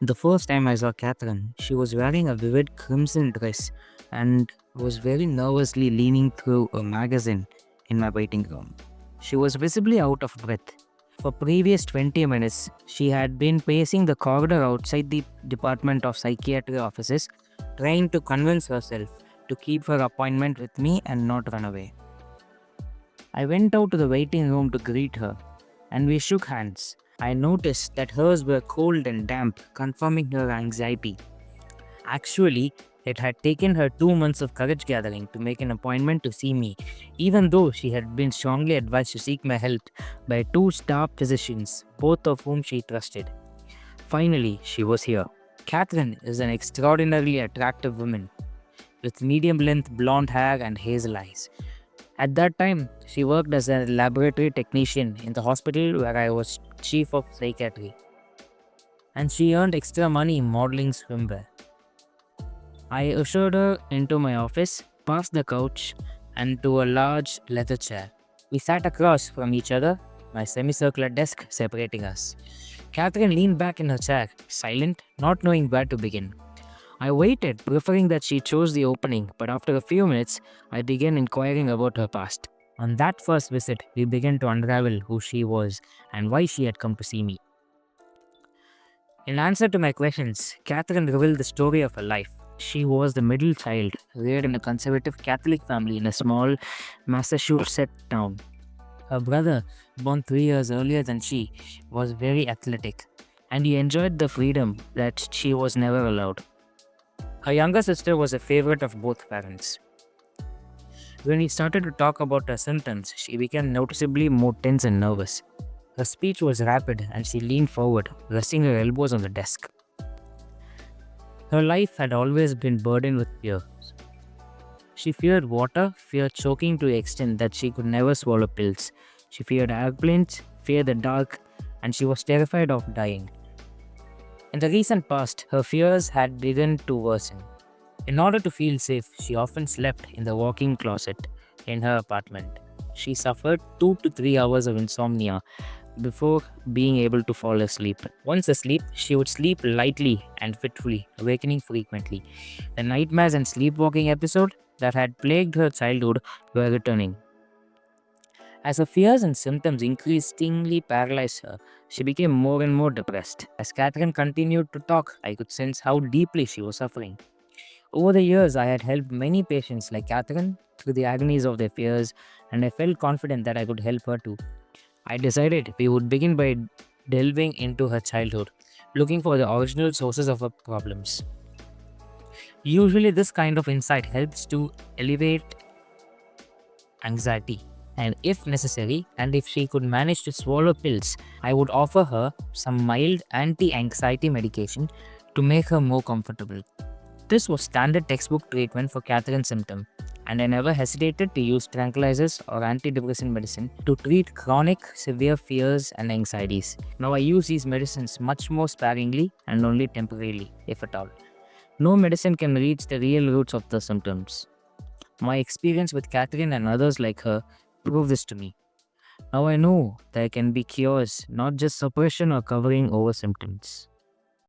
The first time I saw Catherine, she was wearing a vivid crimson dress and was very nervously leaning through a magazine in my waiting room. She was visibly out of breath. For previous 20 minutes, she had been pacing the corridor outside the Department of Psychiatry offices, trying to convince herself to keep her appointment with me and not run away. I went out to the waiting room to greet her, and we shook hands. I noticed that hers were cold and damp, confirming her anxiety. Actually, it had taken her 2 months of courage gathering to make an appointment to see me, even though she had been strongly advised to seek my help by two staff physicians, both of whom she trusted. Finally, she was here. Catherine is an extraordinarily attractive woman with medium length blonde hair and hazel eyes. At that time, she worked as a laboratory technician in the hospital where I was chief of psychiatry, and she earned extra money modeling swimwear. I ushered her into my office, past the couch, and to a large leather chair. We sat across from each other, my semicircular desk separating us. Catherine leaned back in her chair, silent, not knowing where to begin. I waited, preferring that she chose the opening, but after a few minutes, I began inquiring about her past. On that first visit, we began to unravel who she was and why she had come to see me. In answer to my questions, Catherine revealed the story of her life. She was the middle child, reared in a conservative Catholic family in a small Massachusetts town. Her brother, born 3 years earlier than she, was very athletic, and he enjoyed the freedom that she was never allowed. Her younger sister was a favorite of both parents. When we started to talk about her symptoms, she became noticeably more tense and nervous. Her speech was rapid and she leaned forward, resting her elbows on the desk. Her life had always been burdened with fear. She feared water, feared choking to the extent that she could never swallow pills. She feared airplanes, feared the dark, and she was terrified of dying. In the recent past, her fears had begun to worsen. In order to feel safe, she often slept in the walk-in closet in her apartment. She suffered 2 to 3 hours of insomnia before being able to fall asleep. Once asleep, she would sleep lightly and fitfully, awakening frequently. The nightmares and sleepwalking episode that had plagued her childhood were returning. As her fears and symptoms increasingly paralyzed her, she became more and more depressed. As Catherine continued to talk, I could sense how deeply she was suffering. Over the years, I had helped many patients like Catherine through the agonies of their fears, and I felt confident that I could help her too. I decided we would begin by delving into her childhood, looking for the original sources of her problems. Usually, this kind of insight helps to elevate anxiety, and if necessary, and if she could manage to swallow pills, I would offer her some mild anti anxiety medication to make her more comfortable. This was standard textbook treatment for Catherine's symptom, and I never hesitated to use tranquilizers or antidepressant medicine to treat chronic, severe fears and anxieties. Now I use these medicines much more sparingly and only temporarily, if at all. No medicine can reach the real roots of the symptoms. My experience with Catherine and others like her prove this to me. Now I know there can be cures, not just suppression or covering over symptoms.